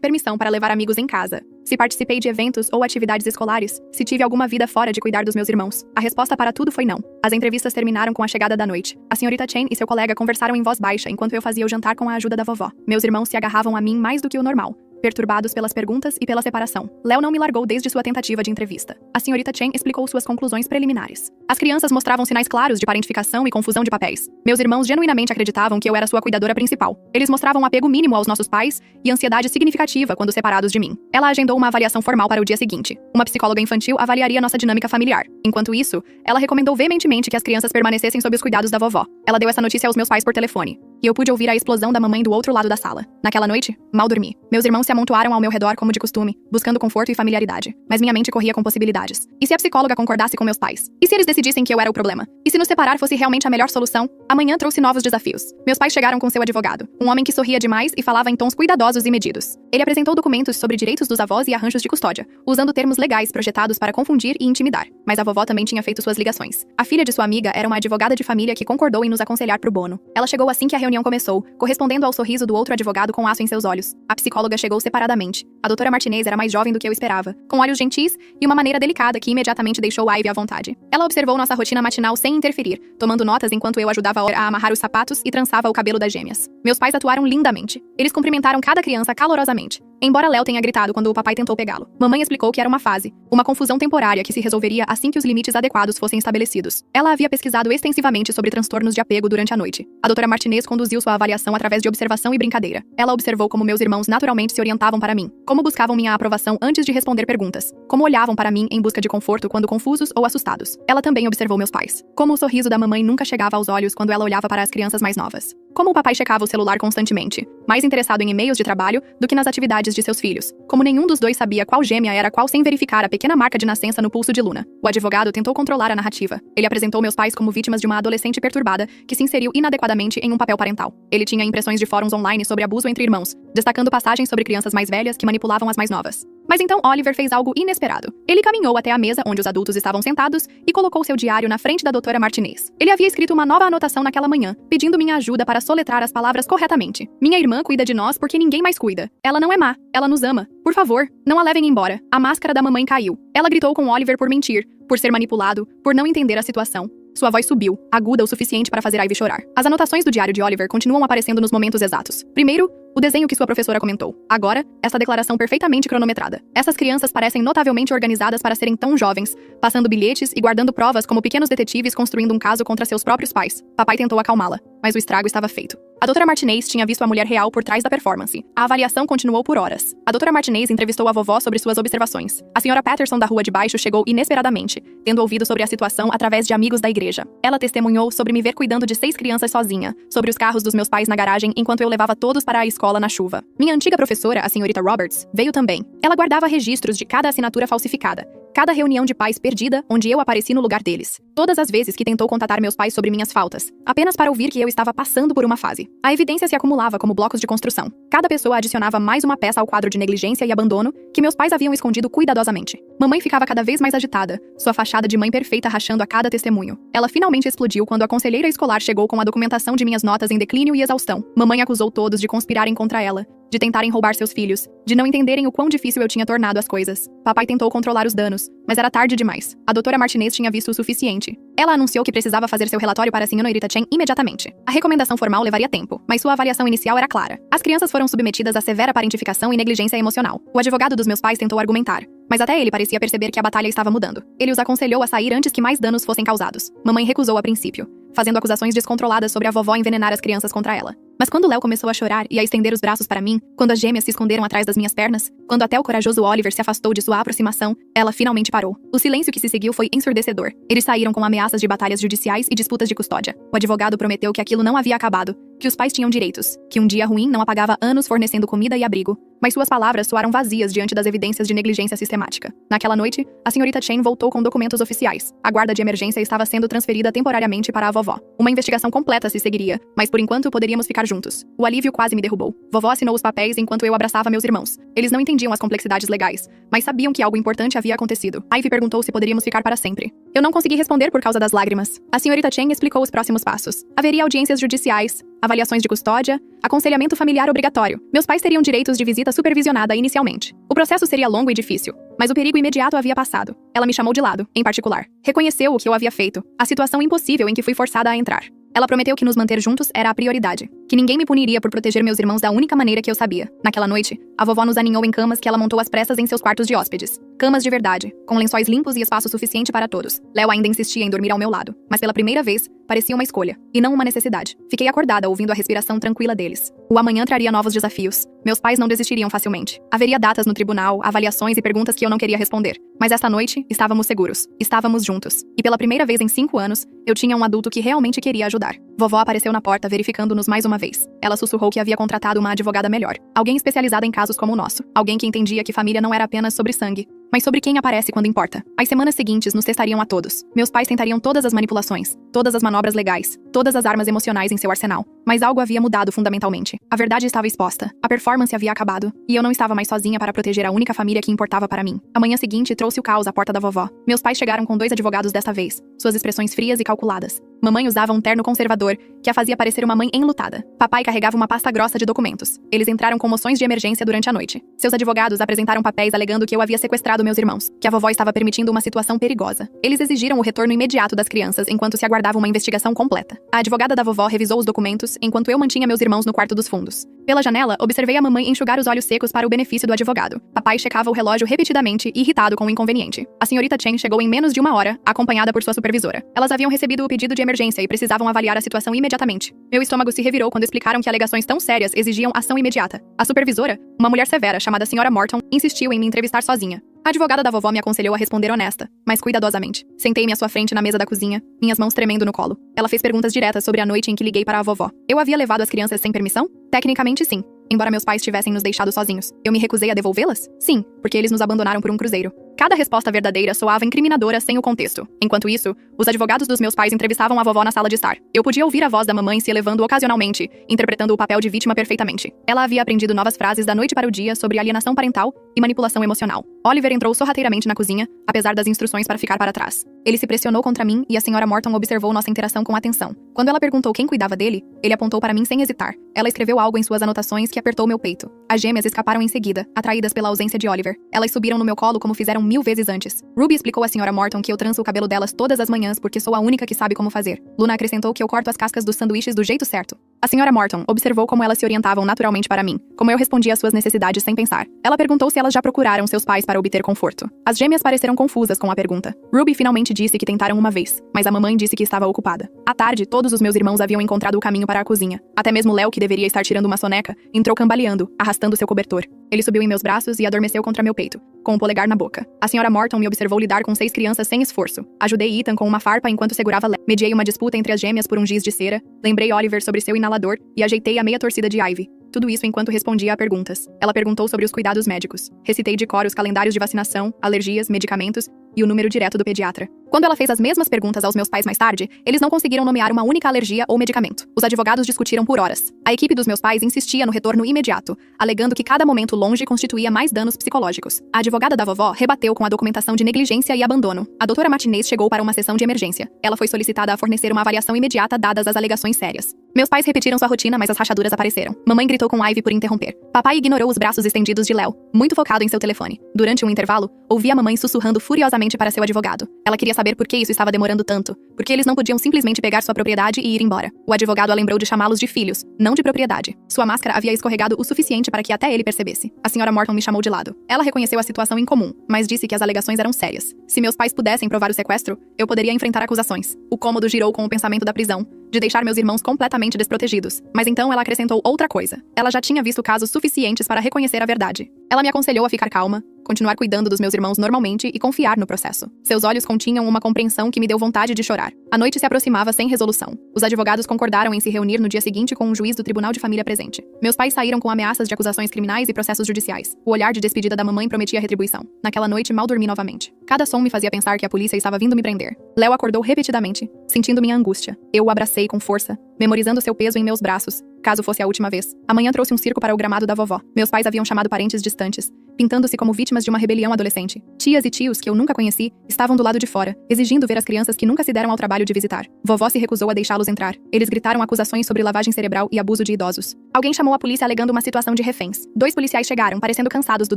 permissão para levar amigos em casa, se participei de eventos ou atividades escolares, se tive alguma vida fora de cuidar dos meus irmãos. A resposta para tudo foi não. As entrevistas terminaram com a chegada da noite. A senhorita Chen e seu colega conversaram em voz baixa enquanto eu fazia o jantar com a ajuda da vovó. Meus irmãos se agarravam a mim mais do que o normal, perturbados pelas perguntas e pela separação. Léo não me largou desde sua tentativa de entrevista. A senhorita Chen explicou suas conclusões preliminares. As crianças mostravam sinais claros de parentificação e confusão de papéis. Meus irmãos genuinamente acreditavam que eu era sua cuidadora principal. Eles mostravam apego mínimo aos nossos pais e ansiedade significativa quando separados de mim. Ela agendou uma avaliação formal para o dia seguinte. Uma psicóloga infantil avaliaria nossa dinâmica familiar. Enquanto isso, ela recomendou veementemente que as crianças permanecessem sob os cuidados da vovó. Ela deu essa notícia aos meus pais por telefone, e eu pude ouvir a explosão da mamãe do outro lado da sala. Naquela noite, mal dormi. Meus irmãos se amontoaram ao meu redor como de costume, buscando conforto e familiaridade. Mas minha mente corria com possibilidades. E se a psicóloga concordasse com meus pais? E se eles decidissem que eu era o problema? E se nos separar fosse realmente a melhor solução? Amanhã trouxe novos desafios. Meus pais chegaram com seu advogado, um homem que sorria demais e falava em tons cuidadosos e medidos. Ele apresentou documentos sobre direitos dos avós e arranjos de custódia, usando termos legais projetados para confundir e intimidar. Mas a vovó também tinha feito suas ligações. A filha de sua amiga era uma advogada de família que concordou em nos aconselhar pro bono. Ela chegou assim que a reunião começou, correspondendo ao sorriso do outro advogado com aço em seus olhos. A psicóloga chegou separadamente. A doutora Martinez era mais jovem do que eu esperava, com olhos gentis e uma maneira delicada que imediatamente deixou Ivy à vontade. Ela observou nossa rotina matinal sem interferir, tomando notas enquanto eu ajudava a amarrar os sapatos e trançava o cabelo das gêmeas. Meus pais atuaram lindamente. Eles cumprimentaram cada criança calorosamente, embora Léo tenha gritado quando o papai tentou pegá-lo. Mamãe explicou que era uma fase, uma confusão temporária que se resolveria assim que os limites adequados fossem estabelecidos. Ela havia pesquisado extensivamente sobre transtornos de apego durante a noite. A doutora Martinez conduziu sua avaliação através de observação e brincadeira. Ela observou como meus irmãos naturalmente se orientavam para mim, como buscavam minha aprovação antes de responder perguntas, como olhavam para mim em busca de conforto quando confusos ou assustados. Ela também observou meus pais, como o sorriso da mamãe nunca chegava aos olhos quando ela olhava para as crianças mais novas. Como o papai checava o celular constantemente, mais interessado em e-mails de trabalho do que nas atividades de seus filhos. Como nenhum dos dois sabia qual gêmea era qual sem verificar a pequena marca de nascença no pulso de Luna. O advogado tentou controlar a narrativa. Ele apresentou meus pais como vítimas de uma adolescente perturbada que se inseriu inadequadamente em um papel parental. Ele tinha impressões de fóruns online sobre abuso entre irmãos, destacando passagens sobre crianças mais velhas que manipulavam as mais novas. Mas então Oliver fez algo inesperado. Ele caminhou até a mesa onde os adultos estavam sentados e colocou seu diário na frente da doutora Martinez. Ele havia escrito uma nova anotação naquela manhã, pedindo minha ajuda para soletrar as palavras corretamente. Minha irmã cuida de nós porque ninguém mais cuida. Ela não é má, ela nos ama. Por favor, não a levem embora. A máscara da mamãe caiu. Ela gritou com Oliver por mentir, por ser manipulado, por não entender a situação. Sua voz subiu, aguda o suficiente para fazer Ivy chorar. As anotações do diário de Oliver continuam aparecendo nos momentos exatos. Primeiro, o desenho que sua professora comentou. Agora, essa declaração perfeitamente cronometrada. Essas crianças parecem notavelmente organizadas para serem tão jovens, passando bilhetes e guardando provas como pequenos detetives construindo um caso contra seus próprios pais. Papai tentou acalmá-la, mas o estrago estava feito. A doutora Martinez tinha visto a mulher real por trás da performance. A avaliação continuou por horas. A doutora Martinez entrevistou a vovó sobre suas observações. A senhora Patterson da rua de baixo chegou inesperadamente, tendo ouvido sobre a situação através de amigos da igreja. Ela testemunhou sobre me ver cuidando de 6 crianças sozinha, sobre os carros dos meus pais na garagem enquanto eu levava todos para a escola na chuva. Minha antiga professora, a senhorita Roberts, veio também. Ela guardava registros de cada assinatura falsificada, cada reunião de pais perdida onde eu apareci no lugar deles. Todas as vezes que tentou contatar meus pais sobre minhas faltas, apenas para ouvir que eu estava passando por uma fase. A evidência se acumulava como blocos de construção. Cada pessoa adicionava mais uma peça ao quadro de negligência e abandono que meus pais haviam escondido cuidadosamente. Mamãe ficava cada vez mais agitada, sua fachada de mãe perfeita rachando a cada testemunho. Ela finalmente explodiu quando a conselheira escolar chegou com a documentação de minhas notas em declínio e exaustão. Mamãe acusou todos de conspirarem contra ela, de tentarem roubar seus filhos, de não entenderem o quão difícil eu tinha tornado as coisas. Papai tentou controlar os danos, mas era tarde demais. A doutora Martinez tinha visto o suficiente. Ela anunciou que precisava fazer seu relatório para a senhorita Chen imediatamente. A recomendação formal levaria tempo, mas sua avaliação inicial era clara. As crianças foram submetidas a severa parentificação e negligência emocional. O advogado dos meus pais tentou argumentar, mas até ele parecia perceber que a batalha estava mudando. Ele os aconselhou a sair antes que mais danos fossem causados. Mamãe recusou a princípio, fazendo acusações descontroladas sobre a vovó envenenar as crianças contra ela. Mas quando Léo começou a chorar e a estender os braços para mim, quando as gêmeas se esconderam atrás das minhas pernas, quando até o corajoso Oliver se afastou de sua aproximação, ela finalmente parou. O silêncio que se seguiu foi ensurdecedor. Eles saíram com ameaças de batalhas judiciais e disputas de custódia. O advogado prometeu que aquilo não havia acabado, que os pais tinham direitos, que um dia ruim não apagava anos fornecendo comida e abrigo. Mas suas palavras soaram vazias diante das evidências de negligência sistemática. Naquela noite, a senhorita Chen voltou com documentos oficiais. A guarda de emergência estava sendo transferida temporariamente para a vovó. Uma investigação completa se seguiria, mas por enquanto poderíamos ficar juntos. O alívio quase me derrubou. Vovó assinou os papéis enquanto eu abraçava meus irmãos. Eles não entendiam as complexidades legais, mas sabiam que algo importante havia acontecido. Ivy perguntou se poderíamos ficar para sempre. Eu não consegui responder por causa das lágrimas. A senhorita Chen explicou os próximos passos. Haveria audiências judiciais, avaliações de custódia, aconselhamento familiar obrigatório. Meus pais teriam direitos de visita supervisionada inicialmente. O processo seria longo e difícil, mas o perigo imediato havia passado. Ela me chamou de lado, em particular. Reconheceu o que eu havia feito, a situação impossível em que fui forçada a entrar. Ela prometeu que nos manter juntos era a prioridade, que ninguém me puniria por proteger meus irmãos da única maneira que eu sabia. Naquela noite, a vovó nos aninhou em camas que ela montou às pressas em seus quartos de hóspedes. Camas de verdade, com lençóis limpos e espaço suficiente para todos. Léo ainda insistia em dormir ao meu lado, mas pela primeira vez, parecia uma escolha, e não uma necessidade. Fiquei acordada ouvindo a respiração tranquila deles. O amanhã traria novos desafios. Meus pais não desistiriam facilmente. Haveria datas no tribunal, avaliações e perguntas que eu não queria responder. Mas esta noite, estávamos seguros. Estávamos juntos. E pela primeira vez em 5 anos, eu tinha um adulto que realmente queria ajudar. Vovó apareceu na porta, verificando-nos mais uma vez. Ela sussurrou que havia contratado uma advogada melhor. Alguém especializada em casos como o nosso. Alguém que entendia que família não era apenas sobre sangue, mas sobre quem aparece quando importa. As semanas seguintes nos testariam a todos. Meus pais tentariam todas as manipulações, todas as manobras legais, todas as armas emocionais em seu arsenal. Mas algo havia mudado fundamentalmente. A verdade estava exposta. A performance havia acabado. E eu não estava mais sozinha para proteger a única família que importava para mim. A manhã seguinte trouxe o caos à porta da vovó. Meus pais chegaram com 2 advogados desta vez. Suas expressões frias e calculadas. Mamãe usava um terno conservador, que a fazia parecer uma mãe enlutada. Papai carregava uma pasta grossa de documentos. Eles entraram com moções de emergência durante a noite. Seus advogados apresentaram papéis alegando que eu havia sequestrado meus irmãos, que a vovó estava permitindo uma situação perigosa. Eles exigiram o retorno imediato das crianças enquanto se aguardava uma investigação completa. A advogada da vovó revisou os documentos enquanto eu mantinha meus irmãos no quarto dos fundos. Pela janela, observei a mamãe enxugar os olhos secos para o benefício do advogado. Papai checava o relógio repetidamente, irritado com o inconveniente. A senhorita Chen chegou em menos de 1 hora, acompanhada por sua supervisora. Elas haviam recebido o pedido de emergência e precisavam avaliar a situação imediatamente. Meu estômago se revirou quando explicaram que alegações tão sérias exigiam ação imediata. A supervisora, uma mulher severa chamada Sra. Morton, insistiu em me entrevistar sozinha. A advogada da vovó me aconselhou a responder honesta, mas cuidadosamente. Sentei-me à sua frente na mesa da cozinha, minhas mãos tremendo no colo. Ela fez perguntas diretas sobre a noite em que liguei para a vovó. Eu havia levado as crianças sem permissão? Tecnicamente, sim. Embora meus pais tivessem nos deixado sozinhos. Eu me recusei a devolvê-las? Sim, porque eles nos abandonaram por um cruzeiro. Cada resposta verdadeira soava incriminadora sem o contexto. Enquanto isso, os advogados dos meus pais entrevistavam a vovó na sala de estar. Eu podia ouvir a voz da mamãe se elevando ocasionalmente, interpretando o papel de vítima perfeitamente. Ela havia aprendido novas frases da noite para o dia sobre alienação parental e manipulação emocional. Oliver entrou sorrateiramente na cozinha, apesar das instruções para ficar para trás. Ele se pressionou contra mim e a Sra. Morton observou nossa interação com atenção. Quando ela perguntou quem cuidava dele, ele apontou para mim sem hesitar. Ela escreveu algo em suas anotações que apertou meu peito. As gêmeas escaparam em seguida, atraídas pela ausência de Oliver. Elas subiram no meu colo como fizeram 1000 vezes antes. Ruby explicou à Sra. Morton que eu tranço o cabelo delas todas as manhãs porque sou a única que sabe como fazer. Luna acrescentou que eu corto as cascas dos sanduíches do jeito certo. A Sra. Morton observou como elas se orientavam naturalmente para mim, como eu respondia às suas necessidades sem pensar. Ela perguntou se elas já procuraram seus pais para obter conforto. As gêmeas pareceram confusas com a pergunta. Ruby finalmente disse que tentaram uma vez, mas a mamãe disse que estava ocupada. À tarde, todos os meus irmãos haviam encontrado o caminho para a cozinha. Até mesmo Léo, que deveria estar tirando uma soneca, entrou cambaleando, arrastando seu cobertor. Ele subiu em meus braços e adormeceu contra meu peito, com o polegar na boca. A Sra. Morton me observou lidar com 6 crianças sem esforço. Ajudei Ethan com uma farpa enquanto segurava Léo. Mediei uma disputa entre as gêmeas por um giz de cera, lembrei Oliver sobre seu inalador e ajeitei a meia torcida de Ivy. Tudo isso enquanto respondia a perguntas. Ela perguntou sobre os cuidados médicos. Recitei de cor os calendários de vacinação, alergias, medicamentos e o número direto do pediatra. Quando ela fez as mesmas perguntas aos meus pais mais tarde, eles não conseguiram nomear uma única alergia ou medicamento. Os advogados discutiram por horas. A equipe dos meus pais insistia no retorno imediato, alegando que cada momento longe constituía mais danos psicológicos. A advogada da vovó rebateu com a documentação de negligência e abandono. A doutora Martinez chegou para uma sessão de emergência. Ela foi solicitada a fornecer uma avaliação imediata dadas as alegações sérias. Meus pais repetiram sua rotina, mas as rachaduras apareceram. Mamãe gritou com Ivy por interromper. Papai ignorou os braços estendidos de Léo, muito focado em seu telefone. Durante um intervalo, ouvi a mamãe sussurrando furiosamente para seu advogado. Ela queria saber por que isso estava demorando tanto, porque eles não podiam simplesmente pegar sua propriedade e ir embora. O advogado a lembrou de chamá-los de filhos, não de propriedade. Sua máscara havia escorregado o suficiente para que até ele percebesse. A Sra. Morton me chamou de lado. Ela reconheceu a situação incomum, mas disse que as alegações eram sérias. Se meus pais pudessem provar o sequestro, eu poderia enfrentar acusações. O cômodo girou com o pensamento da prisão, de deixar meus irmãos completamente desprotegidos. Mas então ela acrescentou outra coisa. Ela já tinha visto casos suficientes para reconhecer a verdade. Ela me aconselhou a ficar calma, continuar cuidando dos meus irmãos normalmente e confiar no processo. Seus olhos continham uma compreensão que me deu vontade de chorar. A noite se aproximava sem resolução. Os advogados concordaram em se reunir no dia seguinte com um juiz do Tribunal de Família presente. Meus pais saíram com ameaças de acusações criminais e processos judiciais. O olhar de despedida da mamãe prometia retribuição. Naquela noite, mal dormi novamente. Cada som me fazia pensar que a polícia estava vindo me prender. Léo acordou repetidamente, sentindo minha angústia. Eu o abracei com força, memorizando seu peso em meus braços, caso fosse a última vez. Amanhã trouxe um circo para o gramado da vovó. Meus pais haviam chamado parentes distantes, pintando-se como vítimas de uma rebelião adolescente. Tias e tios que eu nunca conheci estavam do lado de fora, exigindo ver as crianças que nunca se deram ao trabalho de visitar. Vovó se recusou a deixá-los entrar. Eles gritaram acusações sobre lavagem cerebral e abuso de idosos. Alguém chamou a polícia alegando uma situação de reféns. 2 policiais chegaram, parecendo cansados do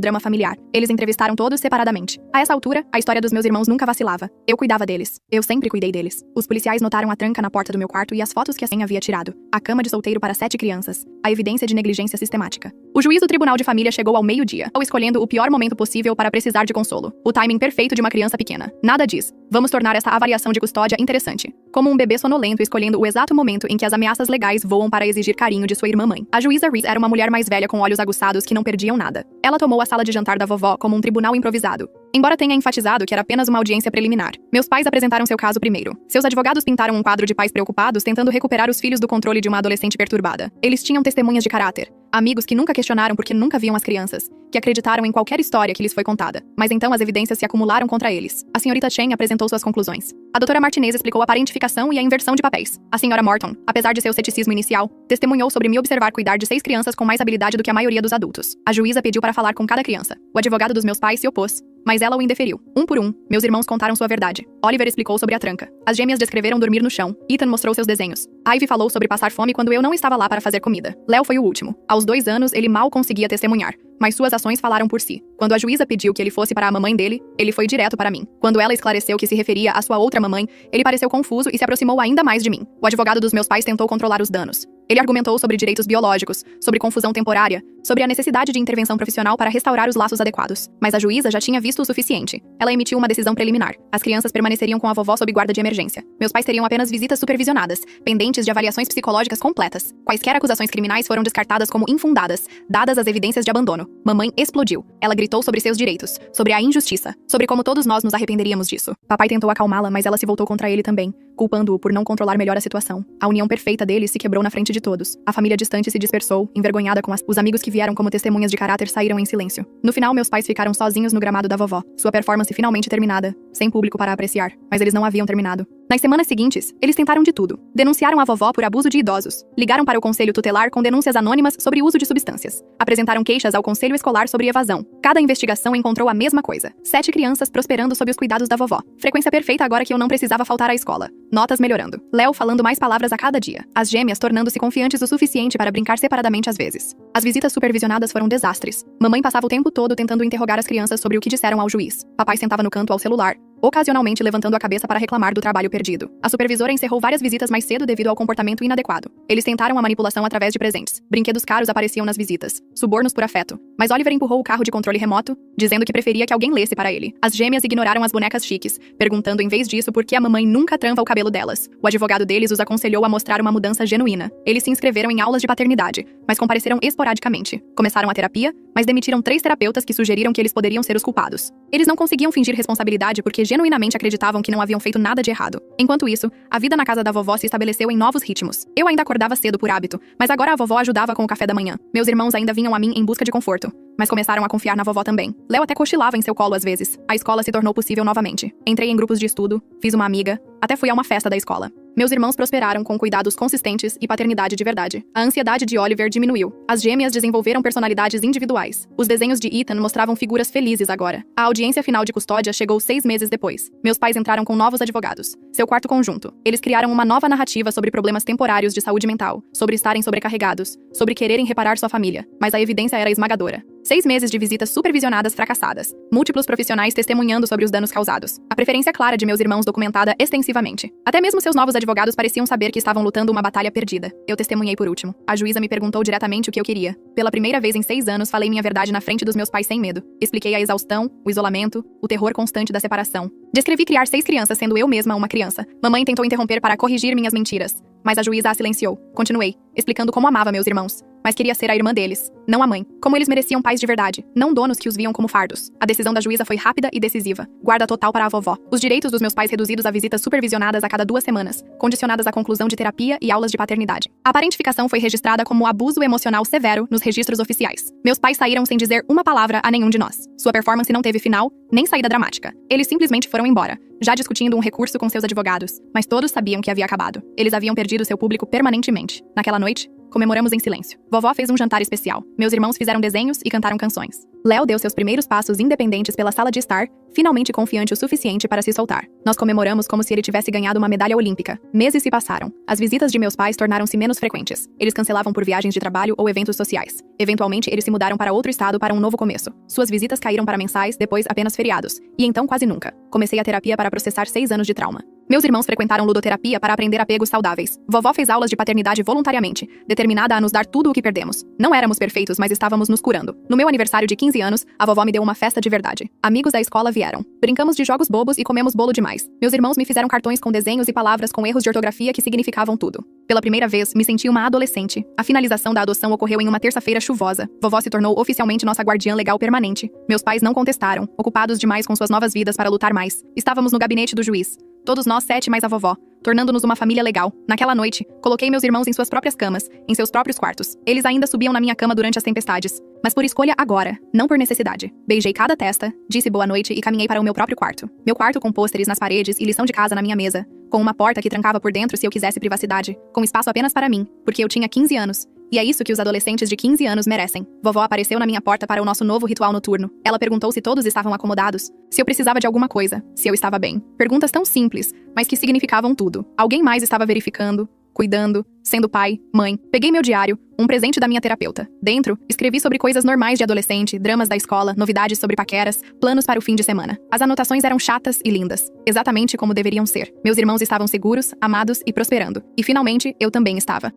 drama familiar. Eles entrevistaram todos separadamente. A essa altura, a história dos meus irmãos nunca vacilava. Eu cuidava deles. Eu sempre cuidei deles. Os policiais notaram a tranca na porta do meu quarto e as fotos que a senha havia tirado. A cama de solteiro para 7 crianças. A evidência de negligência sistemática. O juiz do Tribunal de Família chegou ao meio-dia, escolhendo o pior momento possível para precisar de consolo. O timing perfeito de uma criança pequena. Nada diz. Vamos tornar essa avaliação de custódia interessante. Como um bebê sonolento escolhendo o exato momento em que as ameaças legais voam para exigir carinho de sua irmã-mãe. A juíza Reese era uma mulher mais velha com olhos aguçados que não perdiam nada. Ela tomou a sala de jantar da vovó como um tribunal improvisado. Embora tenha enfatizado que era apenas uma audiência preliminar, meus pais apresentaram seu caso primeiro. Seus advogados pintaram um quadro de pais preocupados tentando recuperar os filhos do controle de uma adolescente perturbada. Eles tinham testemunhas de caráter, amigos que nunca questionaram porque nunca viam as crianças, que acreditaram em qualquer história que lhes foi contada. Mas então as evidências se acumularam contra eles. A senhorita Chen apresentou suas conclusões. A doutora Martinez explicou a parentificação e a inversão de papéis. A senhora Morton, apesar de seu ceticismo inicial, testemunhou sobre me observar cuidar de 6 crianças com mais habilidade do que a maioria dos adultos. A juíza pediu para falar com cada criança. O advogado dos meus pais se opôs, mas ela o indeferiu. Um por um, meus irmãos contaram sua verdade. Oliver explicou sobre a tranca. As gêmeas descreveram dormir no chão. Ethan mostrou seus desenhos. Ivy falou sobre passar fome quando eu não estava lá para fazer comida. Léo foi o último. Aos 2 anos, ele mal conseguia testemunhar, mas suas ações falaram por si. Quando a juíza pediu que ele fosse para a mamãe dele, ele foi direto para mim. Quando ela esclareceu que se referia à sua outra mamãe, ele pareceu confuso e se aproximou ainda mais de mim. O advogado dos meus pais tentou controlar os danos. Ele argumentou sobre direitos biológicos, sobre confusão temporária, sobre a necessidade de intervenção profissional para restaurar os laços adequados. Mas a juíza já tinha visto o suficiente. Ela emitiu uma decisão preliminar. As crianças permaneceriam com a vovó sob guarda de emergência. Meus pais teriam apenas visitas supervisionadas, pendentes de avaliações psicológicas completas. Quaisquer acusações criminais foram descartadas como infundadas, dadas as evidências de abandono. Mamãe explodiu. Ela gritou sobre seus direitos, sobre a injustiça, sobre como todos nós nos arrependeríamos disso. Papai tentou acalmá-la, mas ela se voltou contra ele também, culpando-o por não controlar melhor a situação. A união perfeita deles se quebrou na frente de todos. A família distante se dispersou, envergonhada com os amigos que vieram como testemunhas de caráter saíram em silêncio. No final, meus pais ficaram sozinhos no gramado da vovó, sua performance finalmente terminada, sem público para apreciar. Mas eles não haviam terminado. Nas semanas seguintes, eles tentaram de tudo. Denunciaram a vovó por abuso de idosos. Ligaram para o conselho tutelar com denúncias anônimas sobre uso de substâncias. Apresentaram queixas ao conselho escolar sobre evasão. Cada investigação encontrou a mesma coisa. 7 crianças prosperando sob os cuidados da vovó. Frequência perfeita agora que eu não precisava faltar à escola. Notas melhorando. Léo falando mais palavras a cada dia. As gêmeas tornando-se confiantes o suficiente para brincar separadamente às vezes. As visitas supervisionadas foram desastres. Mamãe passava o tempo todo tentando interrogar as crianças sobre o que disseram ao juiz. Papai sentava no canto ao celular, ocasionalmente levantando a cabeça para reclamar do trabalho perdido. A supervisora encerrou várias visitas mais cedo devido ao comportamento inadequado. Eles tentaram a manipulação através de presentes. Brinquedos caros apareciam nas visitas. Subornos por afeto. Mas Oliver empurrou o carro de controle remoto, dizendo que preferia que alguém lesse para ele. As gêmeas ignoraram as bonecas chiques, perguntando em vez disso por que a mamãe nunca tranva o cabelo delas. O advogado deles os aconselhou a mostrar uma mudança genuína. Eles se inscreveram em aulas de paternidade, mas compareceram esporadicamente. Começaram a terapia, mas demitiram 3 terapeutas que sugeriram que eles poderiam ser os culpados. Eles não conseguiam fingir responsabilidade porque genuinamente acreditavam que não haviam feito nada de errado. Enquanto isso, a vida na casa da vovó se estabeleceu em novos ritmos. Eu ainda acordava cedo por hábito, mas agora a vovó ajudava com o café da manhã. Meus irmãos ainda vinham a mim em busca de conforto, mas começaram a confiar na vovó também. Léo até cochilava em seu colo às vezes. A escola se tornou possível novamente. Entrei em grupos de estudo, fiz uma amiga, até fui a uma festa da escola. Meus irmãos prosperaram com cuidados consistentes e paternidade de verdade. A ansiedade de Oliver diminuiu. As gêmeas desenvolveram personalidades individuais. Os desenhos de Ethan mostravam figuras felizes agora. A audiência final de custódia chegou 6 meses depois. Meus pais entraram com novos advogados. Seu quarto conjunto. Eles criaram uma nova narrativa sobre problemas temporários de saúde mental, sobre estarem sobrecarregados, sobre quererem reparar sua família. Mas a evidência era esmagadora. 6 meses de visitas supervisionadas fracassadas. Múltiplos profissionais testemunhando sobre os danos causados. A preferência clara de meus irmãos documentada extensivamente. Até mesmo seus novos advogados pareciam saber que estavam lutando uma batalha perdida. Eu testemunhei por último. A juíza me perguntou diretamente o que eu queria. Pela primeira vez em 6 anos, falei minha verdade na frente dos meus pais sem medo. Expliquei a exaustão, o isolamento, o terror constante da separação. Descrevi criar 6 crianças sendo eu mesma uma criança. Mamãe tentou interromper para corrigir minhas mentiras, mas a juíza a silenciou. Continuei, explicando como amava meus irmãos, mas queria ser a irmã deles, não a mãe. Como eles mereciam pais de verdade, não donos que os viam como fardos. A decisão da juíza foi rápida e decisiva. Guarda total para a vovó. Os direitos dos meus pais reduzidos a visitas supervisionadas a cada 2 semanas, condicionadas à conclusão de terapia e aulas de paternidade. A parentificação foi registrada como abuso emocional severo nos registros oficiais. Meus pais saíram sem dizer uma palavra a nenhum de nós. Sua performance não teve final, nem saída dramática. Eles simplesmente foram embora, já discutindo um recurso com seus advogados. Mas todos sabiam que havia acabado. Eles haviam perdido seu público permanentemente. Naquela noite, comemoramos em silêncio. Vovó fez um jantar especial. Meus irmãos fizeram desenhos e cantaram canções. Léo deu seus primeiros passos independentes pela sala de estar, finalmente confiante o suficiente para se soltar. Nós comemoramos como se ele tivesse ganhado uma medalha olímpica. Meses se passaram. As visitas de meus pais tornaram-se menos frequentes. Eles cancelavam por viagens de trabalho ou eventos sociais. Eventualmente, eles se mudaram para outro estado para um novo começo. Suas visitas caíram para mensais, depois apenas feriados. E então quase nunca. Comecei a terapia para processar 6 anos de trauma. Meus irmãos frequentaram ludoterapia para aprender apegos saudáveis. Vovó fez aulas de paternidade voluntariamente, determinada a nos dar tudo o que perdemos. Não éramos perfeitos, mas estávamos nos curando. No meu aniversário de 15 anos, a vovó me deu uma festa de verdade. Amigos da escola vieram. Brincamos de jogos bobos e comemos bolo demais. Meus irmãos me fizeram cartões com desenhos e palavras com erros de ortografia que significavam tudo. Pela primeira vez, me senti uma adolescente. A finalização da adoção ocorreu em uma terça-feira chuvosa. Vovó se tornou oficialmente nossa guardiã legal permanente. Meus pais não contestaram, ocupados demais com suas novas vidas para lutar mais. Estávamos no gabinete do juiz. Todos nós 7 mais a vovó, tornando-nos uma família legal. Naquela noite, coloquei meus irmãos em suas próprias camas, em seus próprios quartos. Eles ainda subiam na minha cama durante as tempestades. Mas por escolha agora, não por necessidade. Beijei cada testa, disse boa noite e caminhei para o meu próprio quarto. Meu quarto com pôsteres nas paredes e lição de casa na minha mesa, com uma porta que trancava por dentro se eu quisesse privacidade, com espaço apenas para mim, porque eu tinha 15 anos. E é isso que os adolescentes de 15 anos merecem. Vovó apareceu na minha porta para o nosso novo ritual noturno. Ela perguntou se todos estavam acomodados, se eu precisava de alguma coisa, se eu estava bem. Perguntas tão simples, mas que significavam tudo. Alguém mais estava verificando, cuidando, sendo pai, mãe. Peguei meu diário, um presente da minha terapeuta. Dentro, escrevi sobre coisas normais de adolescente, dramas da escola, novidades sobre paqueras, planos para o fim de semana. As anotações eram chatas e lindas, exatamente como deveriam ser. Meus irmãos estavam seguros, amados e prosperando. E finalmente, eu também estava.